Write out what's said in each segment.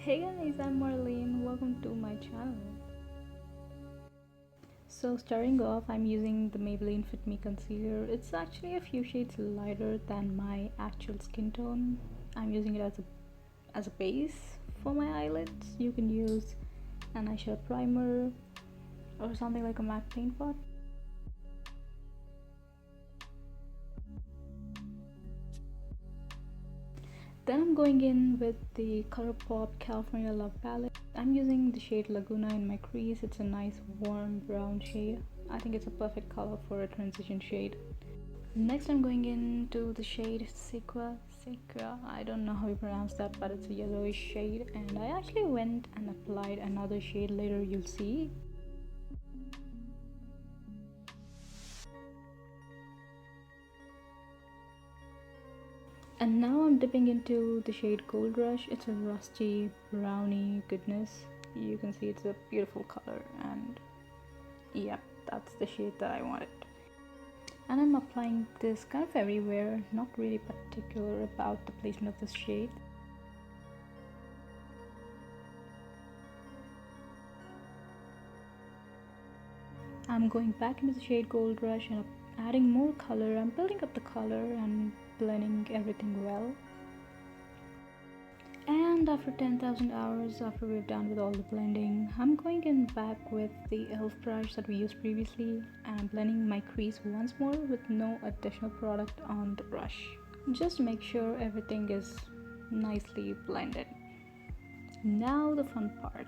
Hey guys, I'm Marlene. Welcome to my channel. So starting off, I'm using the Maybelline Fit Me concealer. It's actually a few shades lighter than my actual skin tone. I'm using it as a base for my eyelids. You can use an eyeshadow primer or something like a matte paint pot. Then I'm going in with the Colourpop California Love Palette. I'm using the shade Laguna in my crease. It's a nice warm brown shade. I think it's a perfect color for a transition shade. Next I'm going into the shade Sequa. I don't know how you pronounce that, but it's a yellowish shade. And I actually went and applied another shade later, you'll see. And now I'm dipping into the shade Gold Rush. It's a rusty brownie goodness. You can see it's a beautiful color, and yep, that's the shade that I wanted. And I'm applying this kind of everywhere, not really particular about the placement of this shade. I'm going back into the shade Gold Rush and adding more color. I'm building up the color and blending everything well. And after 10,000 hours, after we've done with all the blending, I'm going in back with the e.l.f. brush that we used previously, and I'm blending my crease once more with no additional product on the brush, just to make sure everything is nicely blended. Now the fun part.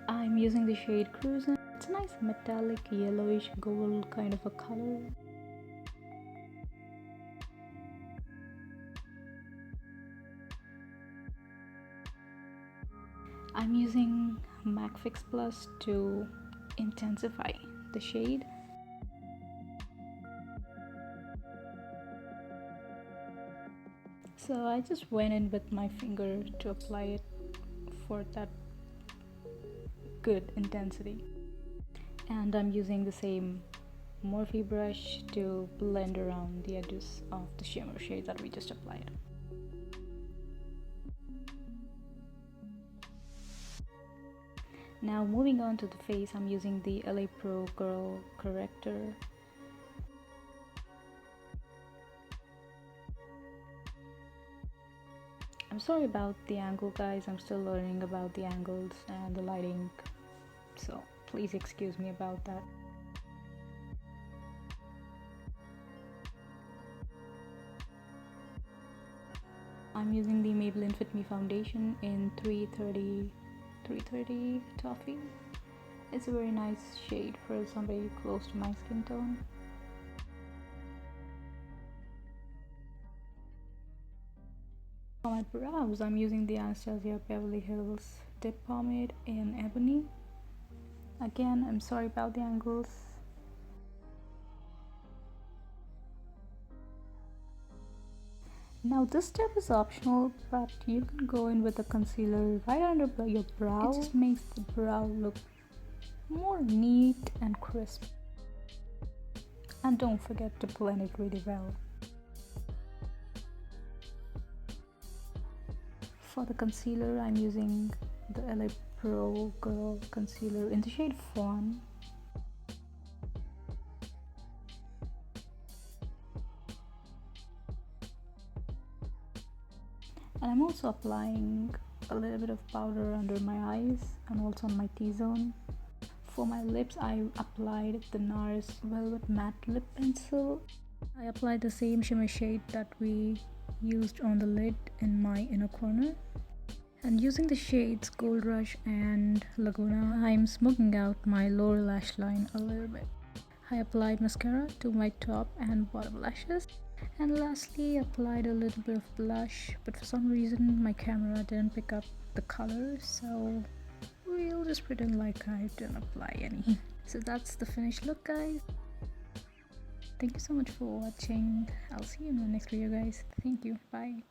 I'm using the shade Cruisin'. It's a nice metallic yellowish gold kind of a color. I'm using MAC Fix Plus to intensify the shade. So I just went in with my finger to apply it for that good intensity. And I'm using the same Morphe brush to blend around the edges of the shimmer shade that we just applied. Now moving on to the face, I'm using the L.A.Pro Girl Corrector. I'm sorry about the angle, guys. I'm still learning about the angles and the lighting, so please excuse me about that. I'm using the Maybelline Fit Me foundation in 330 Toffee. It's a very nice shade for somebody close to my skin tone. For my brows, I'm using the Anastasia Beverly Hills Dip Pomade in Ebony. Again, I'm sorry about the angles. Now this step is optional, but you can go in with a concealer right under your brow. It just makes the brow look more neat and crisp. And don't forget to blend it really well. For the concealer, I'm using the L.A.Pro Girl Concealer in the shade Fawn. And I'm also applying a little bit of powder under my eyes and also on my T-zone. For my lips, I applied the NARS Velvet Matte Lip Pencil. I applied the same shimmer shade that we used on the lid in my inner corner. And using the shades Gold Rush and Laguna, I'm smoking out my lower lash line a little bit. I applied mascara to my top and bottom lashes. And lastly, applied a little bit of blush, but for some reason my camera didn't pick up the color, so we'll just pretend like I didn't apply any. So that's the finished look, guys. Thank you so much for watching. I'll see you in the next video, guys. Thank you. Bye.